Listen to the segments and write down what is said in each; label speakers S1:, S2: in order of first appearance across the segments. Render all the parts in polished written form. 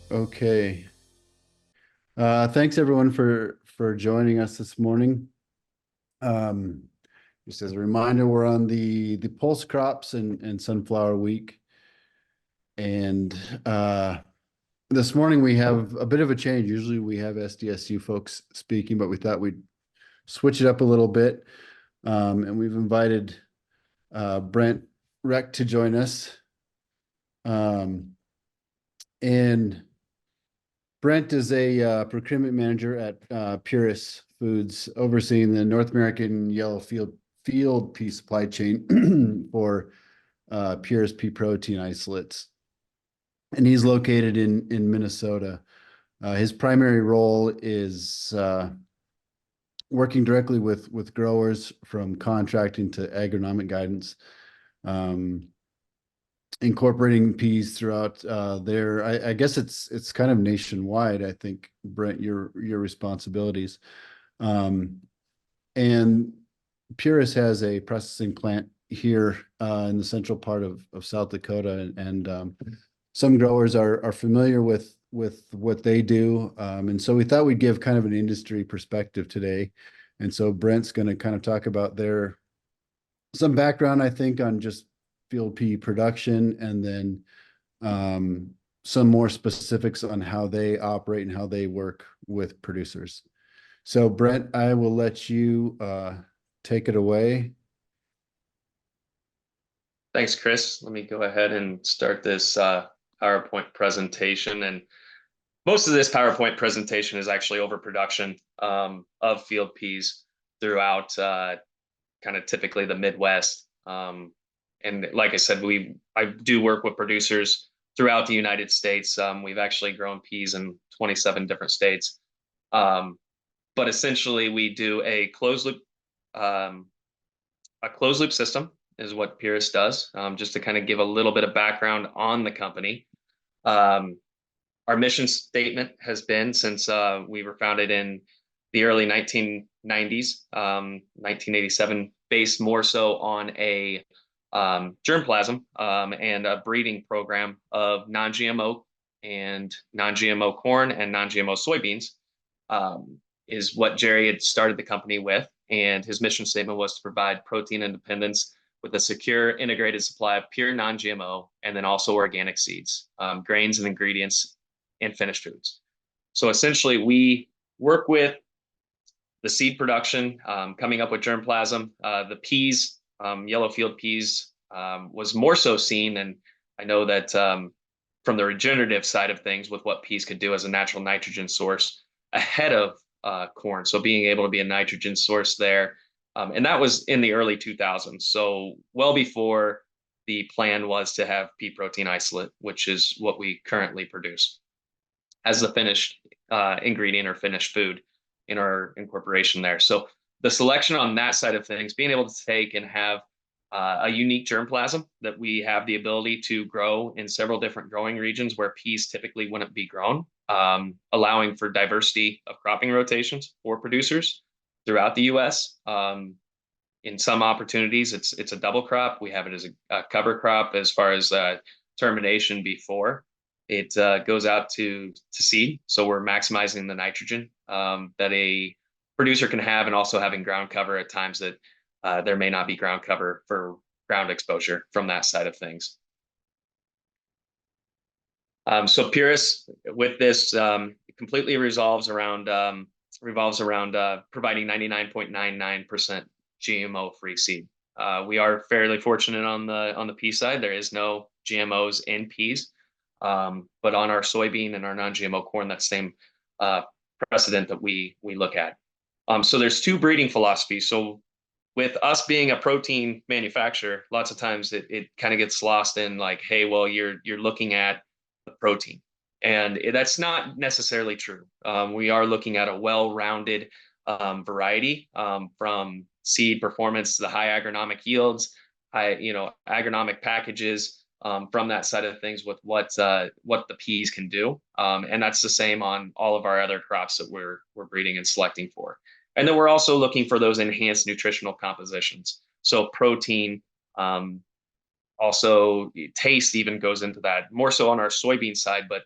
S1: Okay. Thanks everyone for joining us this morning. Um, just as a reminder, we're on the pulse crops and sunflower week, and this morning we have a bit of a change. Usually we have SDSU folks speaking, but we thought we'd switch it up a little bit, and we've invited Brent Reck to join us. And Brent is a procurement manager at PURIS Foods, overseeing the North American yellow field pea supply chain for PURIS pea protein isolates. And he's located in Minnesota. His primary role is working directly with growers, from contracting to agronomic guidance, um, incorporating peas throughout their, I guess it's kind of nationwide, I think, Brent, your responsibilities. Um, and Puris has a processing plant here in the central part of South Dakota, and some growers are familiar with what they do. And so we thought we'd give kind of an industry perspective today. And so Brent's going to kind of talk about their some background, I think, on just field pea production, and then some more specifics on how they operate and how they work with producers. So, Brent, I will let you take it away.
S2: Thanks, Chris. Let me go ahead and start this PowerPoint presentation. And most of this PowerPoint presentation is actually overproduction of field peas throughout kind of typically the Midwest. And like I said, I do work with producers throughout the United States. We've actually grown peas in 27 different states. Um, but essentially, we do um, a closed loop system is what PURIS does. Just to kind of give a little bit of background on the company. Um, our mission statement has been, since we were founded in the early 1990s, 1987, based more so on a germplasm and a breeding program of non-GMO and non-GMO corn and non-GMO soybeans, is what Jerry had started the company with. And his mission statement was to provide protein independence with a secure, integrated supply of pure non-GMO and then also organic seeds, grains and ingredients, and finished foods. So essentially, we work with the seed production, coming up with germplasm. The peas, yellow field peas, was more so seen, and I know that from the regenerative side of things, with what peas could do as a natural nitrogen source ahead of corn. So being able to be a nitrogen source there. And that was in the early 2000s. So well before the plan was to have pea protein isolate, which is what we currently produce as the finished ingredient or finished food in our incorporation there. So the selection on that side of things, being able to take and have a unique germplasm that we have the ability to grow in several different growing regions where peas typically wouldn't be grown, allowing for diversity of cropping rotations for producers throughout the U.S. In some opportunities, it's a double crop. We have it as a cover crop as far as termination before it goes out to seed. So we're maximizing the nitrogen that a producer can have, and also having ground cover at times that there may not be ground cover for ground exposure from that side of things. So PURIS with this completely revolves around providing 99.99% GMO-free seed. We are fairly fortunate on the pea side. There is no GMOs in peas, but on our soybean and our non-GMO corn, that same precedent that we look at. So there's two breeding philosophies. So with us being a protein manufacturer, lots of times it kind of gets lost in like, hey, well, you're looking at the protein. And that's not necessarily true. We are looking at a well-rounded variety, from seed performance to the high agronomic yields, agronomic packages, from that side of things with what the peas can do. And that's the same on all of our other crops that we're breeding and selecting for. And then we're also looking for those enhanced nutritional compositions. So protein, also taste even goes into that, more so on our soybean side, but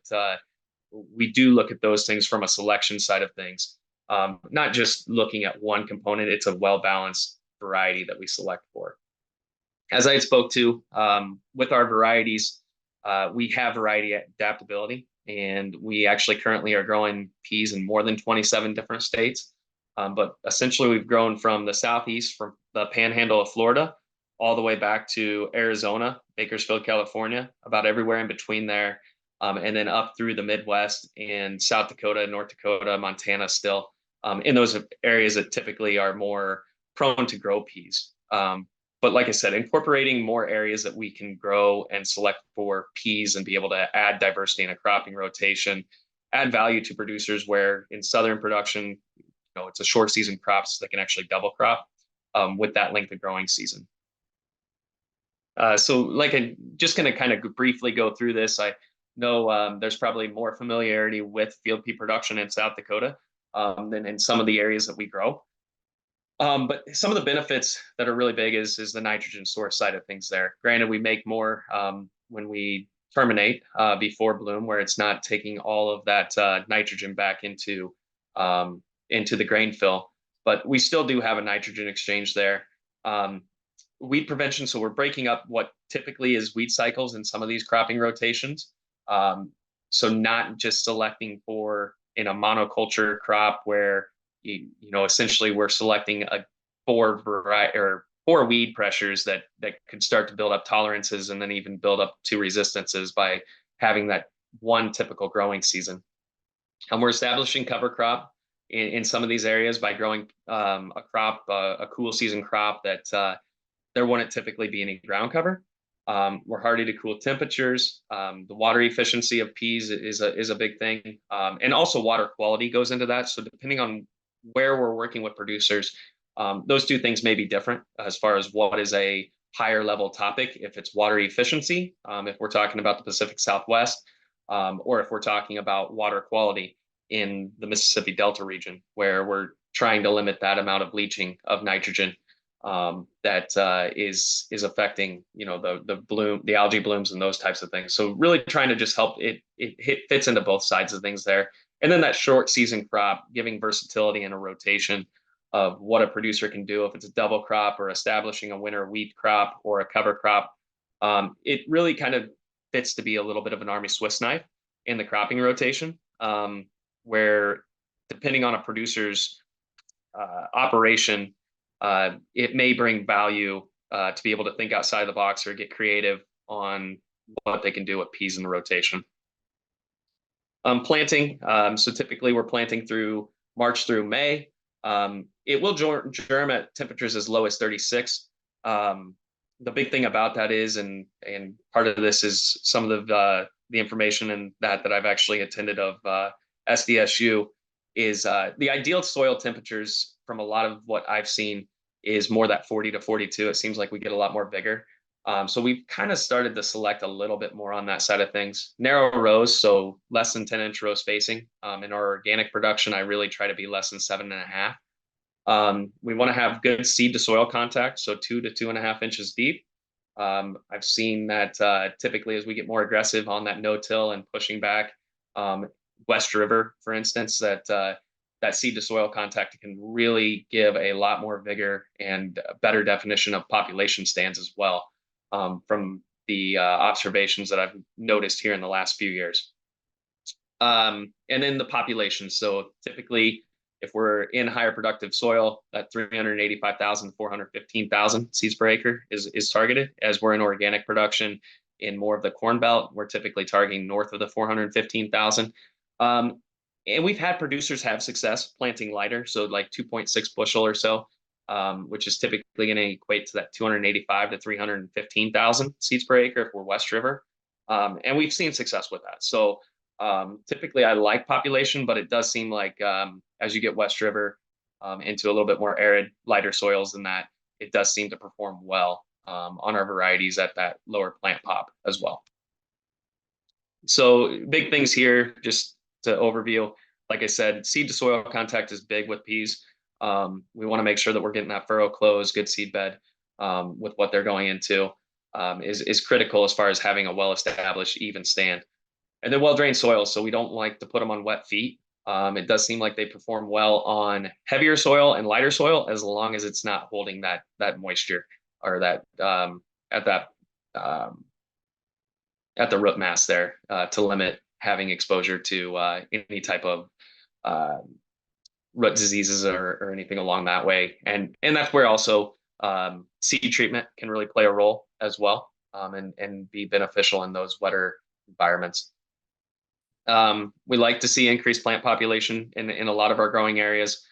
S2: we do look at those things from a selection side of things, not just looking at one component. It's a well-balanced variety that we select for. As I spoke to, with our varieties, we have variety adaptability, and we actually currently are growing peas in more than 27 different states. But essentially, we've grown from the southeast, from the panhandle of Florida, all the way back to Arizona, Bakersfield, California, about everywhere in between there, and then up through the Midwest and South Dakota, North Dakota, Montana still, in those areas that typically are more prone to grow peas. But like I said, incorporating more areas that we can grow and select for peas and be able to add diversity in a cropping rotation, add value to producers where in southern production, it's a short season crop, so they can actually double crop with that length of growing season. So like I'm just going to kind of briefly go through this. I know there's probably more familiarity with field pea production in South Dakota than in some of the areas that we grow. But some of the benefits that are really big is the nitrogen source side of things there. Granted, we make more when we terminate before bloom, where it's not taking all of that nitrogen back into the grain fill, but we still do have a nitrogen exchange there. Weed prevention, so we're breaking up what typically is weed cycles in some of these cropping rotations. So not just selecting for in a monoculture crop where essentially we're selecting four weed pressures that could start to build up tolerances and then even build up to resistances by having that one typical growing season. And we're establishing cover crop in some of these areas by growing a cool season crop that there wouldn't typically be any ground cover. We're hardy to cool temperatures. The water efficiency of peas is a big thing, and also water quality goes into that. So depending on where we're working with producers, those two things may be different as far as what is a higher level topic. If it's water efficiency, if we're talking about the Pacific Southwest, or if we're talking about water quality in the Mississippi Delta region, where we're trying to limit that amount of leaching of nitrogen that is affecting the algae blooms and those types of things. So really trying to just help it fits into both sides of things there. And then that short season crop, giving versatility in a rotation of what a producer can do if it's a double crop or establishing a winter wheat crop or a cover crop. It really kind of fits to be a little bit of an Army Swiss knife in the cropping rotation, where depending on a producer's operation, it may bring value to be able to think outside the box or get creative on what they can do with peas in the rotation. Planting, so typically we're planting through March through May. It will germ at temperatures as low as 36. The big thing about that is, and part of this is some of the information and that I've actually attended of SDSU, is the ideal soil temperatures from a lot of what I've seen is more that 40 to 42. It seems like we get a lot more vigor. So we've kind of started to select a little bit more on that side of things. Narrow rows, so less than 10-inch row spacing. In our organic production, I really try to be less than 7.5. We want to have good seed to soil contact, so 2 to 2.5 inches deep. I've seen that typically as we get more aggressive on that no-till and pushing back, West River, for instance, that seed to soil contact can really give a lot more vigor and a better definition of population stands as well, from the observations that I've noticed here in the last few years. And then the population. So typically, if we're in higher productive soil, that 385,000 to 415,000 seeds per acre is targeted. As we're in organic production in more of the Corn Belt, we're typically targeting north of the 415,000. And we've had producers have success planting lighter, so like 2.6 bushel or so, which is typically going to equate to that 285 to 315,000 seeds per acre if we're West River. And we've seen success with that. So typically I like population, but it does seem like as you get West River into a little bit more arid, lighter soils than that, it does seem to perform well on our varieties at that lower plant pop as well. So big things here, just to overview, like I said, seed to soil contact is big with peas. We want to make sure that we're getting that furrow closed, good seed bed with what they're going into is critical as far as having a well-established even stand. And they're well-drained soils, so we don't like to put them on wet feet. It does seem like they perform well on heavier soil and lighter soil, as long as it's not holding that moisture or that at that at the root mass there, to limit having exposure to any type of uh, root diseases or anything along that way. And that's where also seed treatment can really play a role as well, and be beneficial in those wetter environments. We like to see increased plant population in a lot of our growing areas.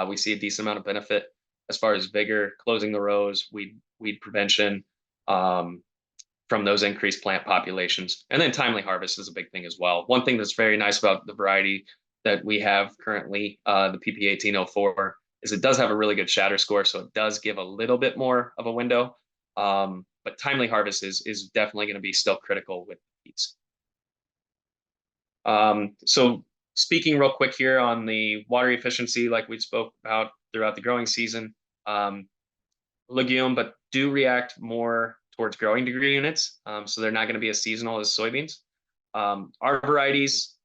S2: We see a decent amount of benefit as far as vigor, closing the rows, weed prevention, from those increased plant populations. And then timely harvest is a big thing as well. One thing that's very nice about the variety that we have currently, the PP 1804, is it does have a really good shatter score, so it does give a little bit more of a window. But timely harvest is definitely going to be still critical with peas. So speaking real quick here on the water efficiency, like we spoke about throughout the growing season, legume, but do react more towards growing degree units. So they're not going to be as seasonal as soybeans. Our varieties,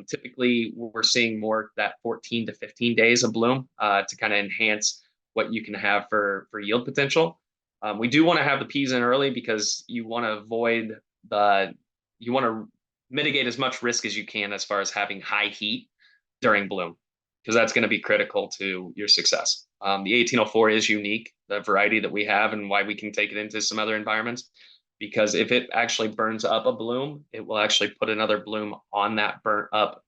S2: typically we're seeing more that 14 to 15 days of bloom, to kind of enhance what you can have for yield potential. We do want to have the peas in early because you want to mitigate as much risk as you can as far as having high heat during bloom, because that's going to be critical to your success. The 1804 is unique, the variety that we have, and why we can take it into some other environments, because if it actually burns up a bloom, it will actually put another bloom on that burnt up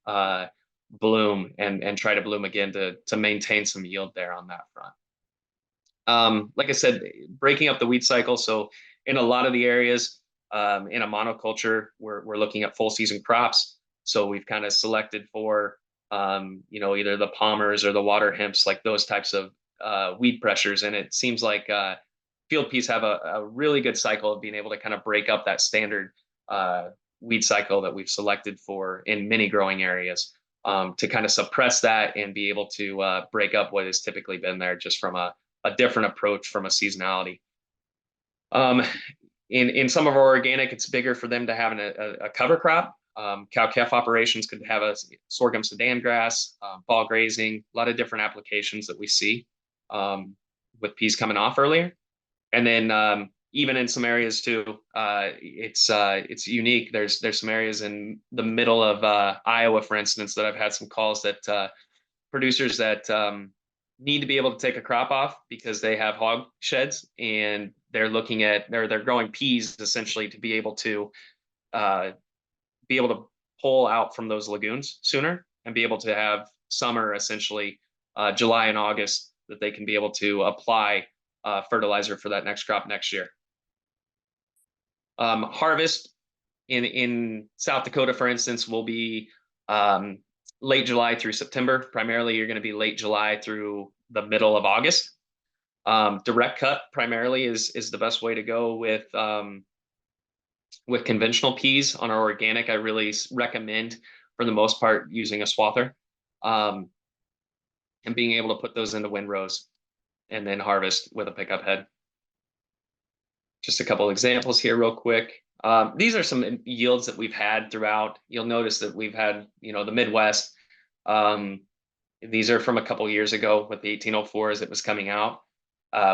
S2: bloom and try to bloom again to maintain some yield there on that front. Like I said, breaking up the weed cycle. So in a lot of the areas, in a monoculture, we're looking at full season crops. So we've kind of selected for either the palmers or the water hemps, like those types of weed pressures. And it seems like field peas have a really good cycle of being able to kind of break up that standard weed cycle that we've selected for in many growing areas, to kind of suppress that and be able to break up what has typically been there just from a different approach from a seasonality. In some of our organic, it's bigger for them to have a cover crop. Cow-calf operations could have a sorghum sudan grass, fall grazing, a lot of different applications that we see with peas coming off earlier. And then even in some areas too, it's unique. There's some areas in the middle of Iowa, for instance, that I've had some calls that producers that need to be able to take a crop off because they have hog sheds, and they're growing peas essentially to be able to pull out from those lagoons sooner and be able to have summer, essentially July and August, that they can be able to apply fertilizer for that next crop next year. Harvest in South Dakota, for instance, will be late July through September. Primarily, you're going to be late July through the middle of August. Direct cut primarily is the best way to go with conventional peas. On our organic, I really recommend, for the most part, using a swather, and being able to put those into windrows and then harvest with a pickup head. Just a couple examples here real quick. These are some yields that we've had throughout. You'll notice that we've had, the Midwest. These are from a couple years ago with the 1804 as it was coming out.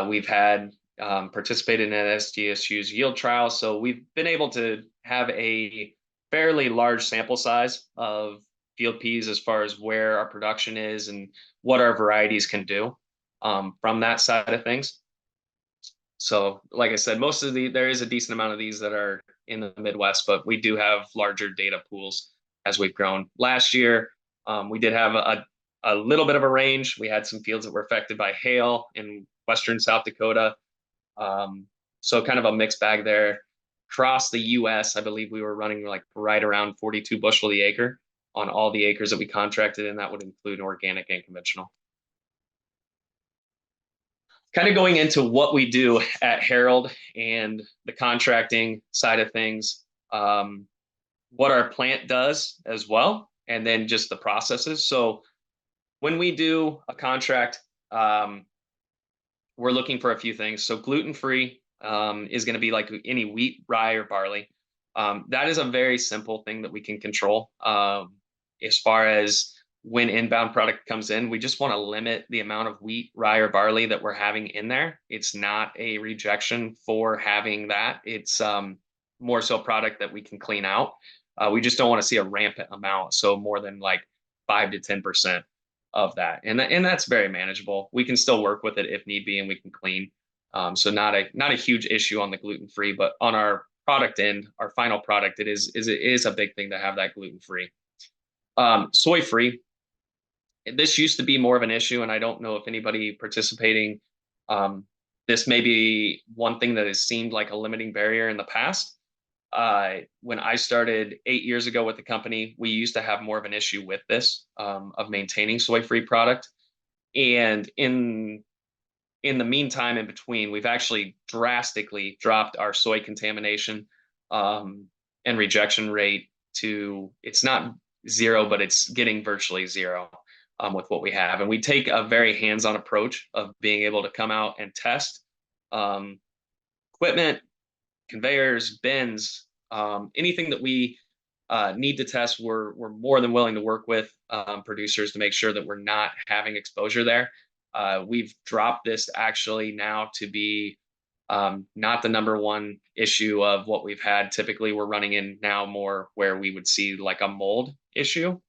S2: We've had participated in SDSU's yield trial. So we've been able to have a fairly large sample size of field peas as far as where our production is and what our varieties can do from that side of things. So like I said, there is a decent amount of these that are in the Midwest, but we do have larger data pools as we've grown. Last year, we did have a little bit of a range. We had some fields that were affected by hail in western South Dakota. So kind of a mixed bag there. Across the US, I believe we were running like right around 42 bushel the acre on all the acres that we contracted, and that would include organic and conventional. Kind of going into what we do at Harold and the contracting side of things, what our plant does as well, and then just the processes. So when we do a contract, we're looking for a few things. So gluten-free is going to be like any wheat, rye, or barley. That is a very simple thing that we can control. As far as when inbound product comes in, we just want to limit the amount of wheat, rye, or barley that we're having in there. It's not a rejection for having that. It's more so product that we can clean out. We just don't want to see a rampant amount, so more than like 5 to 10% of that, and that's very manageable. We can still work with it if need be, and we can clean. So not a huge issue on the gluten free, but on our product end, our final product, it is a big thing to have that gluten free. Soy free. This used to be more of an issue, and I don't know if anybody participating. This may be one thing that has seemed like a limiting barrier in the past. When I started 8 years ago with the company, we used to have more of an issue with this, of maintaining soy-free product. And in the meantime, in between, we've actually drastically dropped our soy contamination and rejection rate to, it's not zero, but it's getting virtually zero with what we have. And we take a very hands-on approach of being able to come out and test equipment, conveyors, bins, anything that we need to test. We're more than willing to work with producers to make sure that we're not having exposure there. We've dropped this actually now to be not the number one issue of what we've had. Typically, we're running in now more where we would see like a mold issue.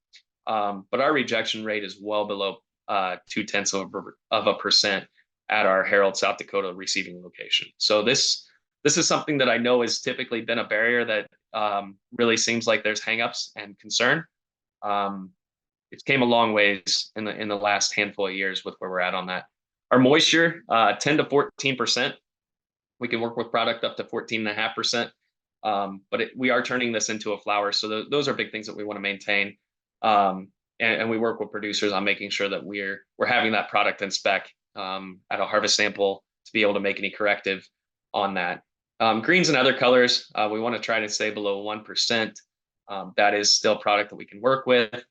S2: But our rejection rate is well below 0.2% at our Harold, South Dakota receiving location. So this is something that I know has typically been a barrier that really seems like there's hangups and concern. It came a long ways in the last handful of years with where we're at on that. Our moisture, 10 to 14%. We can work with product up to 14.5%. But we are turning this into a flour. So those are big things that we want to maintain. And we work with producers on making sure that we're having that product in spec at a harvest sample to be able to make any corrective on that. Greens and other colors, we want to try to stay below 1%. That is still product that we can work with.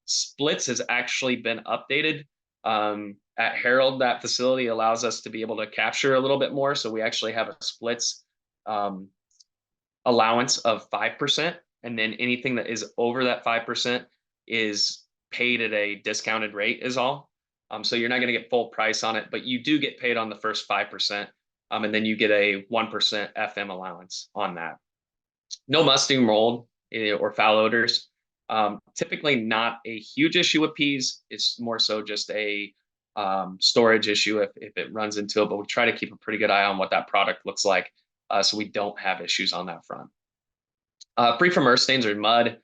S2: Splits has actually been updated. At Harold, that facility allows us to be able to capture a little bit more. So we actually have a splits allowance of 5%. And then anything that is over that 5% is paid at a discounted rate is all. So you're not going to get full price on it, but you do get paid on the first 5%. And then you get a 1% FM allowance on that. No musting, mold, or foul odors. Typically not a huge issue with peas. It's more so just a storage issue if it runs into it, but we try to keep a pretty good eye on what that product looks like so we don't have issues on that front. Free from earth stains or mud.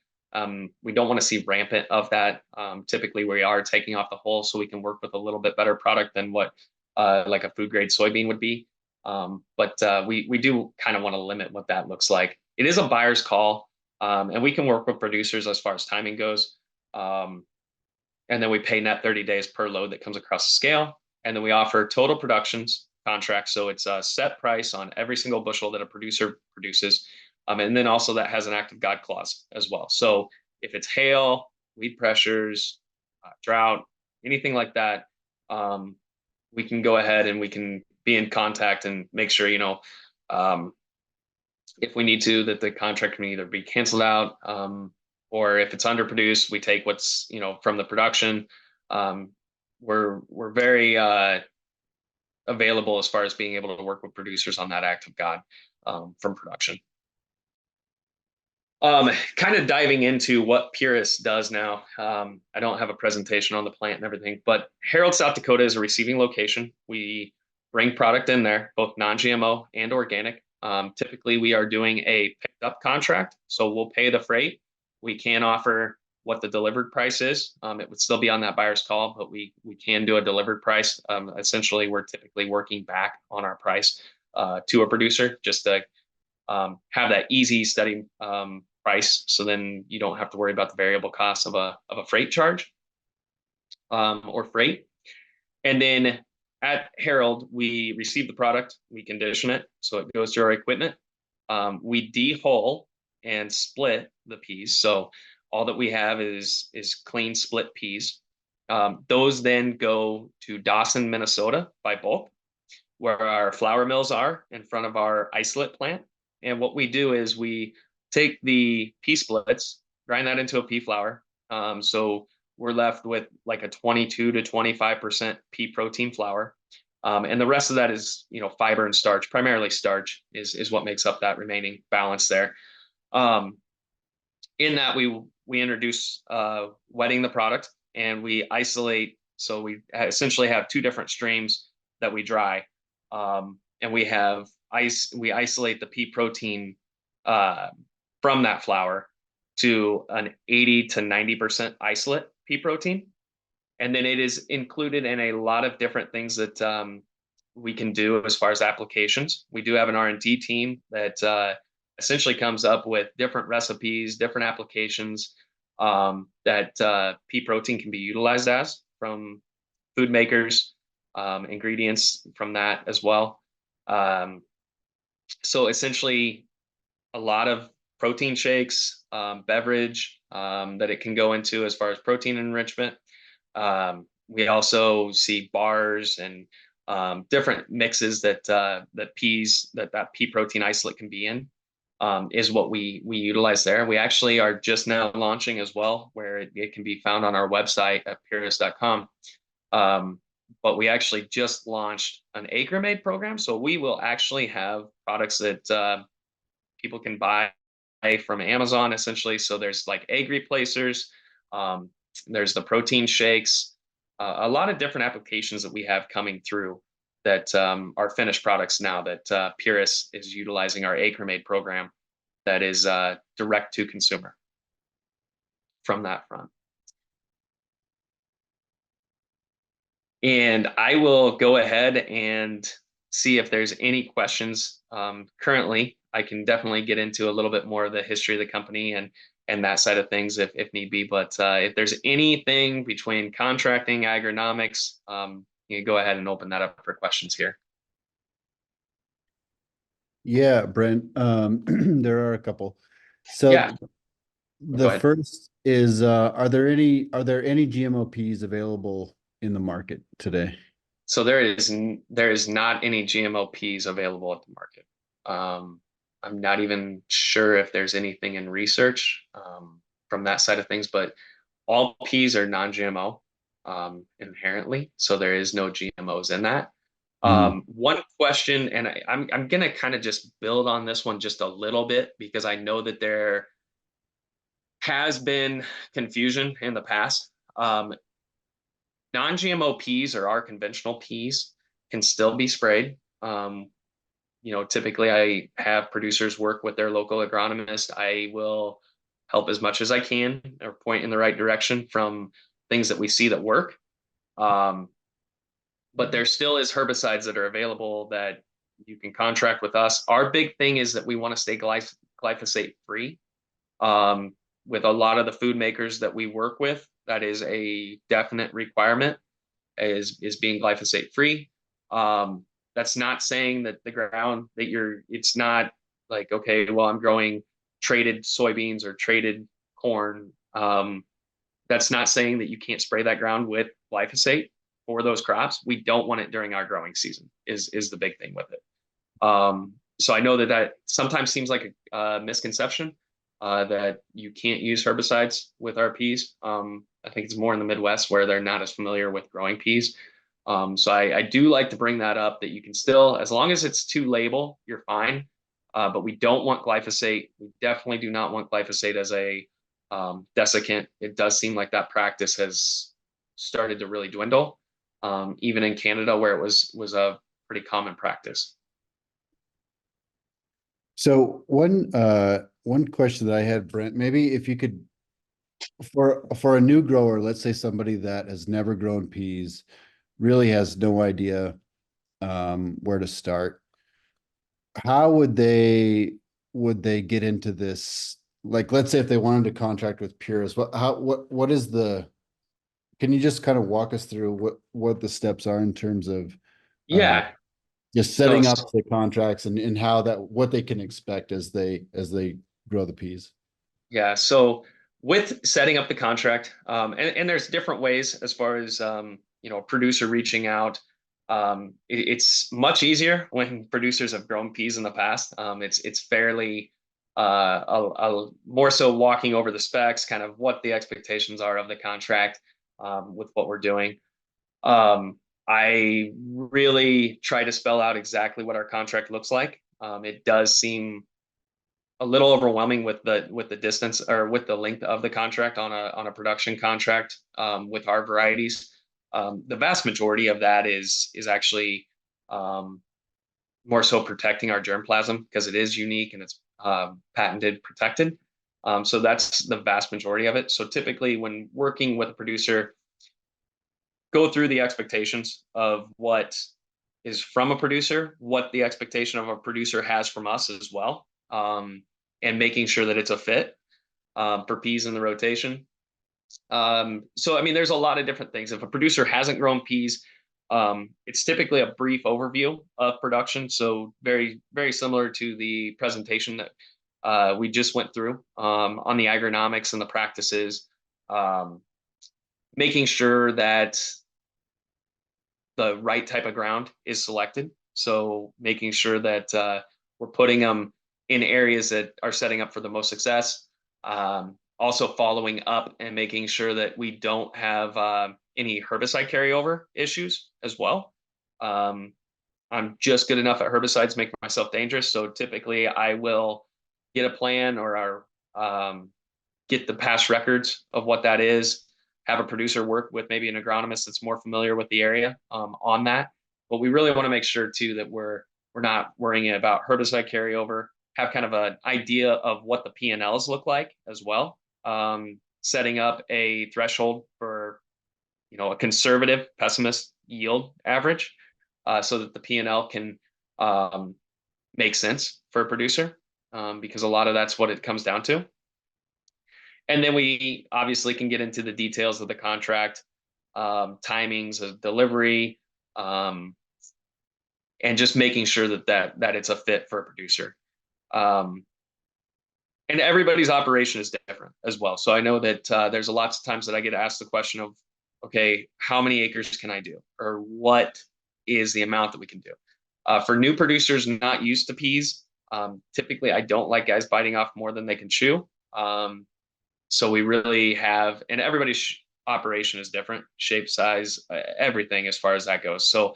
S2: We don't want to see rampant of that. Typically we are taking off the hull so we can work with a little bit better product than what like a food grade soybean would be. But we do kind of want to limit what that looks like. It is a buyer's call, and we can work with producers as far as timing goes. And then we pay net 30 days per load that comes across the scale. And then we offer total productions contracts. So it's a set price on every single bushel that a producer produces. And then also that has an act of God clause as well. So if it's hail, weed pressures, drought, anything like that, we can go ahead and we can be in contact and make sure, if we need to, that the contract can either be canceled out, or if it's underproduced, we take what's, from the production. We're very available as far as being able to work with producers on that act of God from production. Kind of diving into what PURIS does now. I don't have a presentation on the plant and everything, but Harold, South Dakota is a receiving location. We bring product in there, both non-GMO and organic. Typically, we are doing a picked up contract, so we'll pay the freight. We can offer what the delivered price is. It would still be on that buyer's call, but we can do a delivered price. Essentially, we're typically working back on our price to a producer just to have that easy, steady price. So then you don't have to worry about the variable costs of a freight charge or freight. And then at Harold, we receive the product, we condition it, so it goes to our equipment. We de-hull and split the peas. So all that we have is clean split peas. Those then go to Dawson, Minnesota by bulk, where our flour mills are in front of our isolate plant. And what we do is we take the pea splits, grind that into a pea flour. So we're left with like a 22 to 25% pea protein flour. And the rest of that is, fiber and starch. Primarily starch is what makes up that remaining balance there. In that we introduce wetting the product, and we isolate. So we essentially have two different streams that we dry, and we have we isolate the pea protein from that flour to an 80 to 90% isolate pea protein. And then it is included in a lot of different things that we can do as far as applications. We do have an R&D team that essentially comes up with different recipes, different applications that pea protein can be utilized as, from food makers, ingredients from that as well. So essentially a lot of protein shakes, beverage that it can go into as far as protein enrichment. We also see bars and different mixes that peas that pea protein isolate can be in, is what we utilize there. We actually are just now launching as well, where it can be found on our website at PURIS.com. But we actually just launched an Agronomist program, so we will actually have products that people can buy from Amazon essentially. So there's like egg replacers, there's the protein shakes, a lot of different applications that we have coming through that are finished products now that PURIS is utilizing our Agronomist program that is direct to consumer from that front. And I will go ahead and see if there's any questions. Currently, I can definitely get into a little bit more of the history of the company and that side of things if need be. But if there's anything between contracting, agronomics, you can go ahead and open that up for questions here.
S1: Yeah, Brent, there are a couple. So
S2: Yeah.
S1: the first is, are there any GMO peas available in the market today?
S2: So there is not any GMO peas available at the market. I'm not even sure if there's anything in research from that side of things, but all peas are non-GMO inherently, so there is no GMOs in that. One question, and I'm gonna kind of just build on this one just a little bit, because I know that there has been confusion in the past. Non-GMO peas, or our conventional peas, can still be sprayed. Typically I have producers work with their local agronomist. I will help as much as I can or point in the right direction from things that we see that work. But there still is herbicides that are available that you can contract with us. Our big thing is that we want to stay glyphosate free. With a lot of the food makers that we work with, that is a definite requirement, is being glyphosate free. That's not saying that the ground that it's not like, okay, well, I'm growing traded soybeans or traded corn. That's not saying that you can't spray that ground with glyphosate for those crops. We don't want it during our growing season is the big thing with it. So I know that sometimes seems like a misconception that you can't use herbicides with our peas. I think it's more in the Midwest where they're not as familiar with growing peas. So I do like to bring that up, that you can still, as long as it's to label, you're fine. But we don't want glyphosate. We definitely do not want glyphosate as a desiccant. It does seem like that practice has started to really dwindle, even in Canada, where it was a pretty common practice.
S1: So one question that I had, Brent, maybe if you could, for a new grower, let's say somebody that has never grown peas, really has no idea where to start, how would they get into this? Like, let's say if they wanted to contract with PURIS, what is can you just kind of walk us through what the steps are in terms of just setting up the contracts and what they can expect as they grow the peas?
S2: Yeah. So with setting up the contract, and there's different ways as far as a producer reaching out. It's much easier when producers have grown peas in the past. It's fairly more so walking over the specs, kind of what the expectations are of the contract with what we're doing. I really try to spell out exactly what our contract looks like. It does seem a little overwhelming with the distance or with the length of the contract on a production contract with our varieties. The vast majority of that is actually more so protecting our germplasm because it is unique and it's patented protected. So that's the vast majority of it. So typically when working with a producer, go through the expectations of what is from a producer, what the expectation of a producer has from us as well, and making sure that it's a fit for peas in the rotation. So, I mean, there's a lot of different things. If a producer hasn't grown peas, it's typically a brief overview of production. So very, very similar to the presentation that we just went through on the agronomics and the practices, making sure that the right type of ground is selected. So making sure that we're putting them in areas that are setting up for the most success. Also following up and making sure that we don't have any herbicide carryover issues as well. I'm just good enough at herbicides, make myself dangerous. So typically I will get a plan or get the past records of what that is, have a producer work with maybe an agronomist that's more familiar with the area on that. But we really want to make sure too that we're not worrying about herbicide carryover, have kind of an idea of what the P&Ls look like as well. Setting up a threshold for, a conservative pessimist yield average so that the P&L can make sense for a producer because a lot of that's what it comes down to. And then we obviously can get into the details of the contract, timings of delivery, and just making sure that it's a fit for a producer. And everybody's operation is different as well. So I know that there's lots of times that I get asked the question of, okay, how many acres can I do? Or what is the amount that we can do? For new producers not used to peas, typically I don't like guys biting off more than they can chew. So we really have, and everybody's operation is different, shape, size, everything as far as that goes. So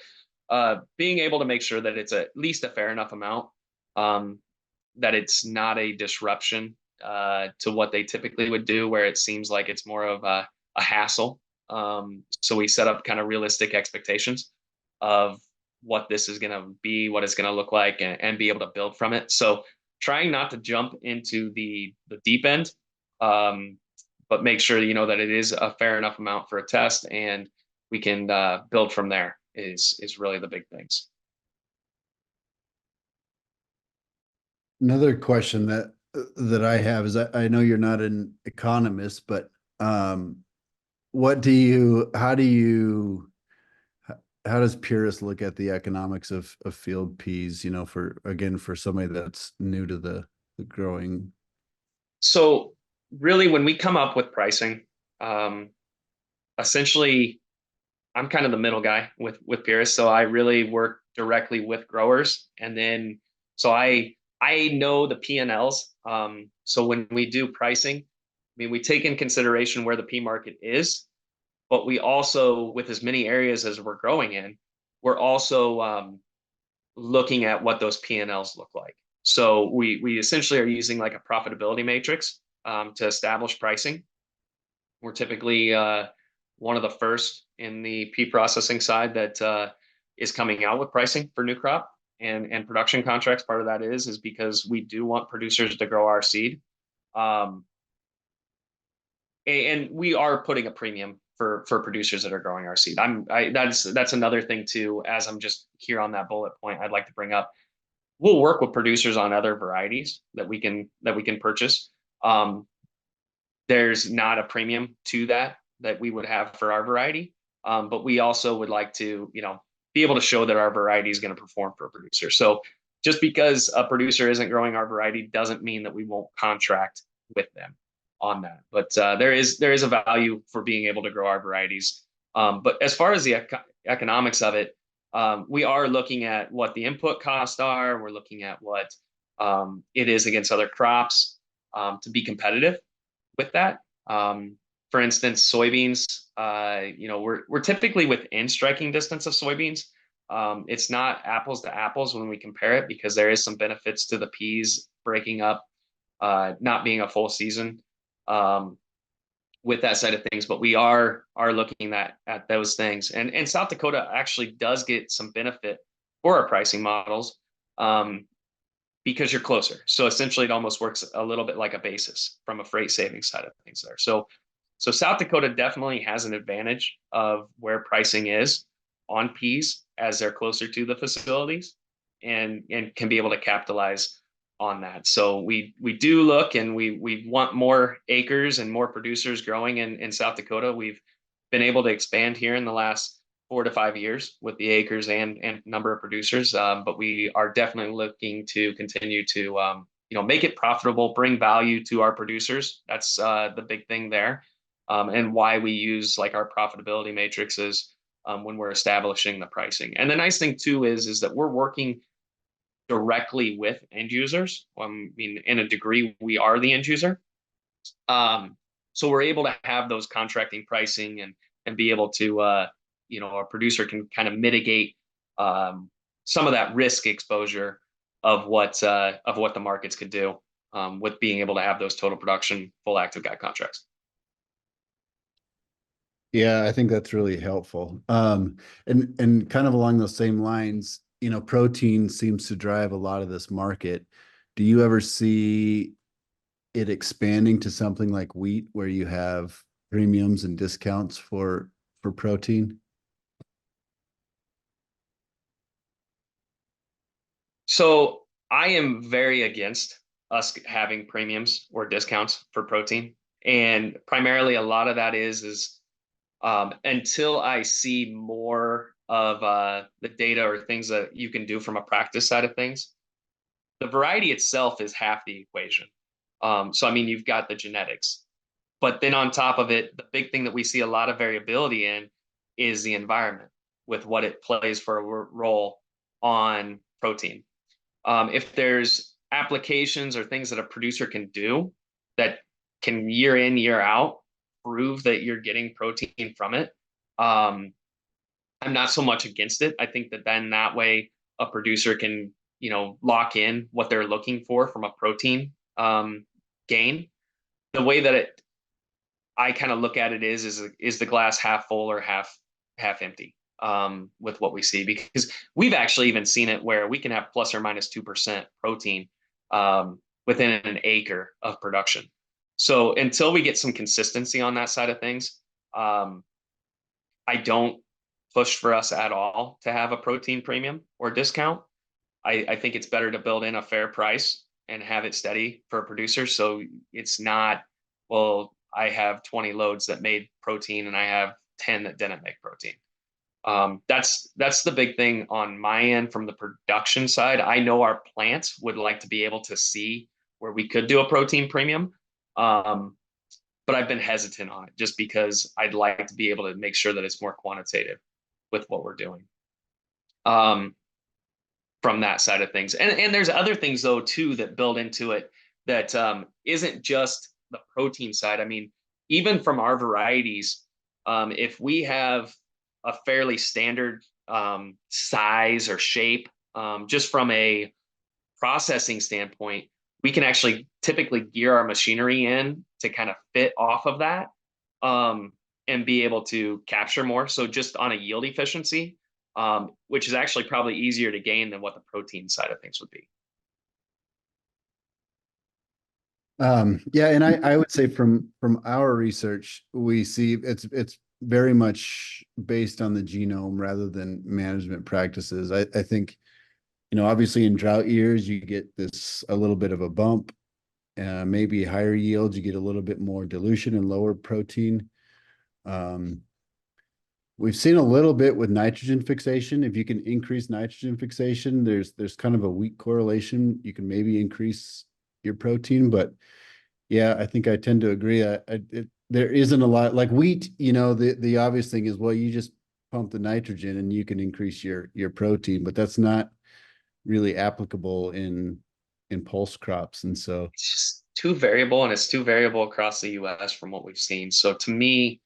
S2: being able to make sure that it's at least a fair enough amount, that it's not a disruption to what they typically would do, where it seems like it's more of a hassle. So we set up kind of realistic expectations of what this is going to be, what it's going to look like, and be able to build from it. So trying not to jump into the deep end, but make sure that it is a fair enough amount for a test, and we can build from there is really the big things.
S1: Another question that I have is I know you're not an economist, but how does PURIS look at the economics of field peas, for somebody that's new to the growing?
S2: So really, when we come up with pricing, essentially I'm kind of the middle guy with PURIS. So I really work directly with growers. And then, so I know the P&Ls. So when we do pricing, I mean, we take in consideration where the pea market is, but we also, with as many areas as we're growing in, we're also looking at what those P&Ls look like. So we essentially are using like a profitability matrix to establish pricing. We're typically one of the first in the pea processing side that is coming out with pricing for new crop and production contracts. Part of that is because we do want producers to grow our seed. And we are putting a premium for producers that are growing our seed. That's another thing too, as I'm just here on that bullet point, I'd like to bring up. We'll work with producers on other varieties that we can purchase. There's not a premium to that we would have for our variety. But we also would like to, be able to show that our variety is going to perform for a producer. So just because a producer isn't growing our variety doesn't mean that we won't contract with them on that. But there is a value for being able to grow our varieties. But as far as the economics of it, We are looking at what the input costs are. We're looking at what it is against other crops to be competitive with that. For instance, soybeans, we're typically within striking distance of soybeans. It's not apples to apples when we compare it because there is some benefits to the peas breaking up, not being a full season with that side of things. But we are looking at those things. And South Dakota actually does get some benefit for our pricing models because you're closer. So essentially, it almost works a little bit like a basis from a freight savings side of things there. So South Dakota definitely has an advantage of where pricing is on peas as they're closer to the facilities and can be able to capitalize on that. So we do look and we want more acres and more producers growing in South Dakota. We've been able to expand here in the last 4 to 5 years with the acres and number of producers. But we are definitely looking to continue to make it profitable, bring value to our producers. That's the big thing there. And why we use like our profitability matrices when we're establishing the pricing. And the nice thing too is that we're working directly with end users. I mean, in a degree, we are the end user. So we're able to have those contracting pricing and be able to, our producer can kind of mitigate some of that risk exposure of what the markets could do with being able to have those total production full active guide contracts.
S1: Yeah, I think that's really helpful. And kind of along those same lines, protein seems to drive a lot of this market. Do you ever see it expanding to something like wheat where you have premiums and discounts for protein?
S2: So I am very against us having premiums or discounts for protein. And primarily a lot of that is until I see more of the data or things that you can do from a practice side of things, the variety itself is half the equation. So, I mean, you've got the genetics, but then on top of it, the big thing that we see a lot of variability in is the environment with what it plays for a role on protein. If there's applications or things that a producer can do that can year in, year out prove that you're getting protein from it, I'm not so much against it. I think that then that way a producer can, lock in what they're looking for from a protein gain. The way that I kind of look at it is the glass half full or half empty with what we see, because we've actually even seen it where we can have plus or minus 2% protein within an acre of production. So until we get some consistency on that side of things, I don't push for us at all to have a protein premium or discount. I think it's better to build in a fair price and have it steady for a producer. So it's not, well, I have 20 loads that made protein and I have 10 that didn't make protein. That's the big thing on my end from the production side. I know our plants would like to be able to see where we could do a protein premium. But I've been hesitant on it just because I'd like to be able to make sure that it's more quantitative with what we're doing from that side of things. And there's other things though too that build into it that isn't just the protein side. I mean, even from our varieties, if we have a fairly standard size or shape, just from a processing standpoint, we can actually typically gear our machinery in to kind of fit off of that and be able to capture more. So just on a yield efficiency, which is actually probably easier to gain than what the protein side of things would be.
S1: Yeah, and I would say from our research, we see it's very much based on the genome rather than management practices. I think, obviously in drought years, you get a little bit of a bump, maybe higher yields, you get a little bit more dilution and lower protein. We've seen a little bit with nitrogen fixation. If you can increase nitrogen fixation, there's kind of a weak correlation. You can maybe increase your protein, but yeah, I think I tend to agree. There isn't a lot like wheat. The obvious thing is, well, you just pump the nitrogen and you can increase your protein, but that's not really applicable in pulse crops. And so,
S2: It's just too variable, and it's too variable across the US from what we've seen. So to me,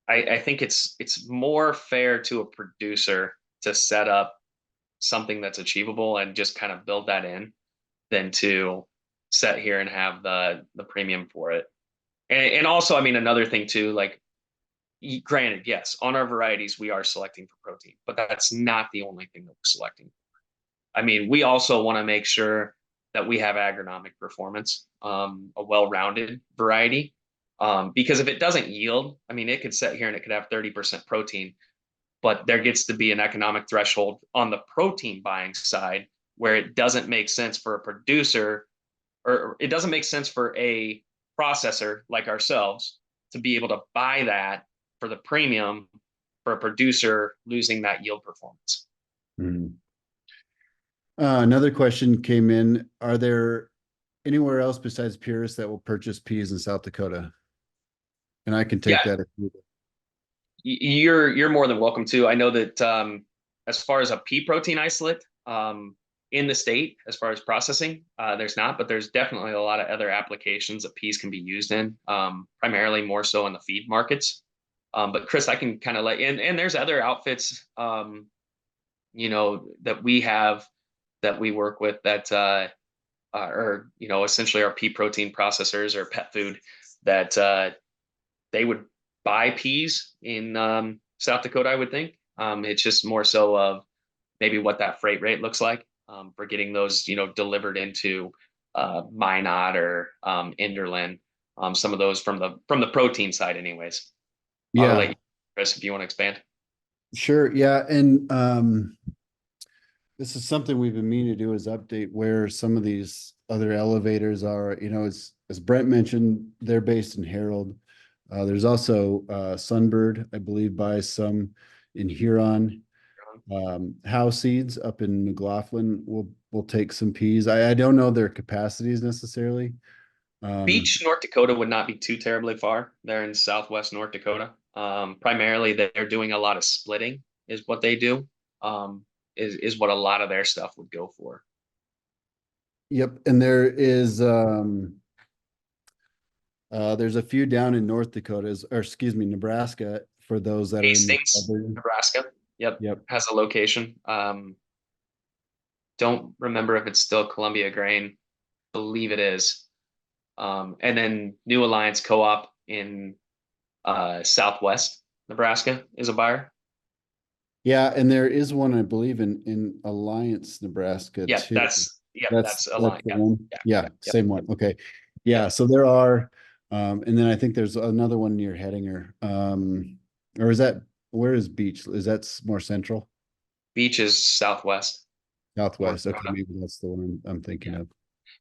S2: I think it's more fair to a producer to set up something that's achievable and just kind of build that in than to set here and have the premium for it. And also, I mean, another thing too, like granted, yes, on our varieties we are selecting for protein, but that's not the only thing that we're selecting. I mean, we also want to make sure that we have agronomic performance, a well-rounded variety. Because if it doesn't yield, I mean, it could sit here and it could have 30% protein, but there gets to be an economic threshold on the protein buying side where it doesn't make sense for a producer, or it doesn't make sense for a processor like ourselves to be able to buy that for the premium for a producer losing that yield performance.
S1: mhm. Another question came in. Are there anywhere else besides Purus that will purchase peas in South Dakota? And I can take
S2: Yeah,
S1: that if needed.
S2: you're more than welcome to. I know that as far as a pea protein isolate in the state, as far as processing, there's not, but there's definitely a lot of other applications that peas can be used in, primarily more so in the feed markets. But Chris, I can kind of let and there's other outfits, that we have that we work with that are essentially our pea protein processors or pet food that they would buy peas in South Dakota, I would think. It's just more so of maybe what that freight rate looks like for getting those, delivered into Minot or Enderlin. Some of those from the protein side, anyways. I'll let
S1: Yeah,
S2: you, Chris, if you want to expand.
S1: sure. Yeah. And this is something we've been meaning to do is update where some of these other elevators are. As Brent mentioned, they're based in Harold. There's also Sunbird, I believe, buys some in Huron. Howe Seeds up in McLaughlin will take some peas. I don't know their capacities necessarily.
S2: Beach, North Dakota would not be too terribly far. They're in southwest North Dakota. Primarily, they're doing a lot of splitting, is what they do. Is what a lot of their stuff would go for.
S1: Yep, and there's a few down in North Dakota, or excuse me, Nebraska, for those that are in the
S2: Hastings,
S1: southern.
S2: Nebraska. Yep,
S1: Yep.
S2: has a location. Don't remember if it's still Columbia Grain. Believe it is. And then New Alliance Co-op in Southwest Nebraska is a buyer.
S1: Yeah, and there is one, I believe, in Alliance, Nebraska
S2: Yeah,
S1: too.
S2: that's a
S1: That's
S2: line.
S1: the
S2: Yeah,
S1: one.
S2: yeah,
S1: Yeah,
S2: yep, yep,
S1: same one. Okay.
S2: yep.
S1: Yeah, so there are, and then I think there's another one near Hettinger. Or where is Beach? Is that more central?
S2: Beach is Southwest North
S1: Southwest. Okay,
S2: Dakota.
S1: maybe that's the one I'm thinking
S2: Yeah.
S1: of.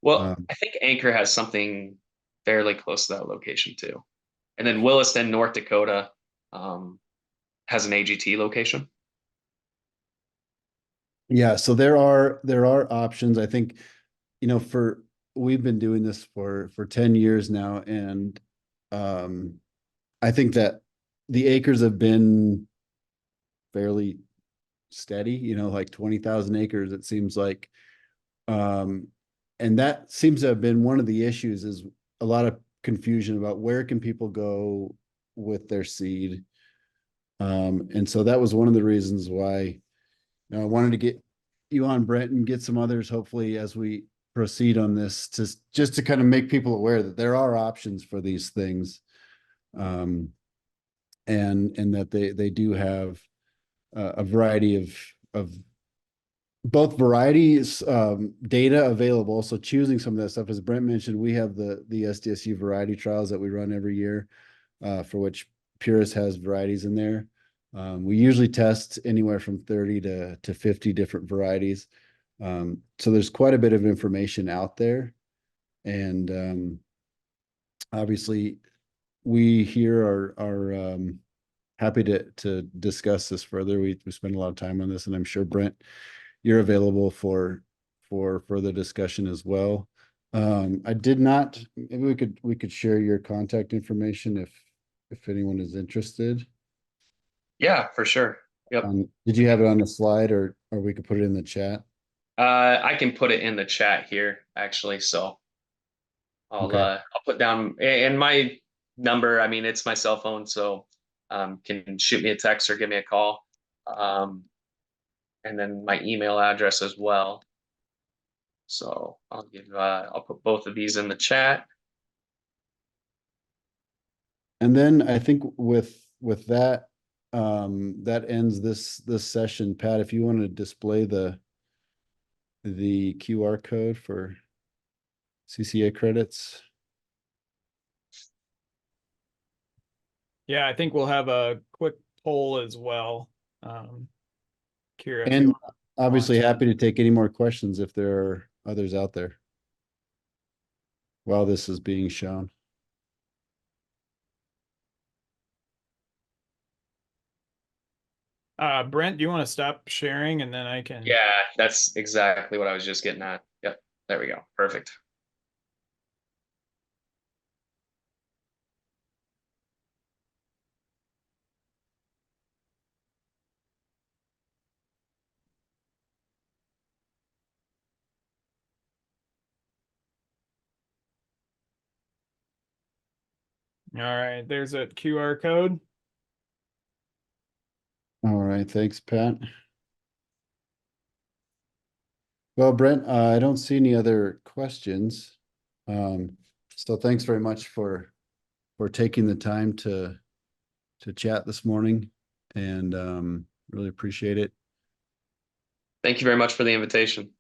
S2: Well,
S1: Um,
S2: I think Anchor has something fairly close to that location too. And then Williston, North Dakota, um, has an AGT location.
S1: yeah, so there are options. I think, for we've been doing this for 10 years now, and um I think that the acres have been fairly steady, like 20,000 acres, it seems like. Um, and that seems to have been one of the issues is a lot of confusion about where can people go with their seed. And so that was one of the reasons why, I wanted to get you on, Brent, and get some others, hopefully, as we proceed on this, just to kind of make people aware that there are options for these things. And that they do have a variety of both varieties, data available. So choosing some of that stuff, as Brent mentioned, we have the SDSU variety trials that we run every year, for which PURIS has varieties in there. We usually test anywhere from 30 to 50 different varieties. So there's quite a bit of information out there. And obviously we here are happy to discuss this further. We spend a lot of time on this, and I'm sure, Brent, you're available for further discussion as well. I did not, maybe we could share your contact information if anyone is interested.
S2: Yeah, for sure. Yep.
S1: Did you have it on the slide or we could put it in the chat?
S2: I can put it in the chat here actually. So
S1: Okay.
S2: I'll put down and my number. I mean, it's my cell phone, so can shoot me a text or give me a call. Um, and then my email address as well. So I'll put both of these in the chat.
S1: And then I think with that, that ends this session. Pat, if you want to display the QR code for CCA credits.
S3: Yeah, I think we'll have a quick poll as well. Kira, if you
S1: And
S3: want.
S1: obviously
S3: to-
S1: happy to take any more questions if there are others out there while this is being shown.
S3: Brent, do you want to stop sharing and then I can?
S2: Yeah, that's exactly what I was just getting at. Yep. There we go. Perfect.
S3: All right, there's a QR code.
S1: All right, thanks, Pat. Well, Brent, I don't see any other questions. So thanks very much for taking the time to chat this morning and really appreciate it.
S2: Thank you very much for the invitation.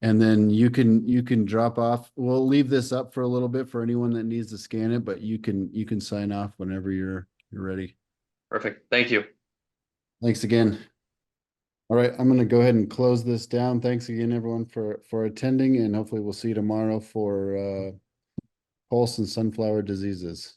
S1: And then you can drop off. We'll leave this up for a little bit for anyone that needs to scan it, but you can sign off whenever you're ready.
S2: Perfect. Thank you.
S1: Thanks again. All right, I'm gonna go ahead and close this down. Thanks again, everyone, for attending, and hopefully we'll see you tomorrow for pulse and sunflower diseases.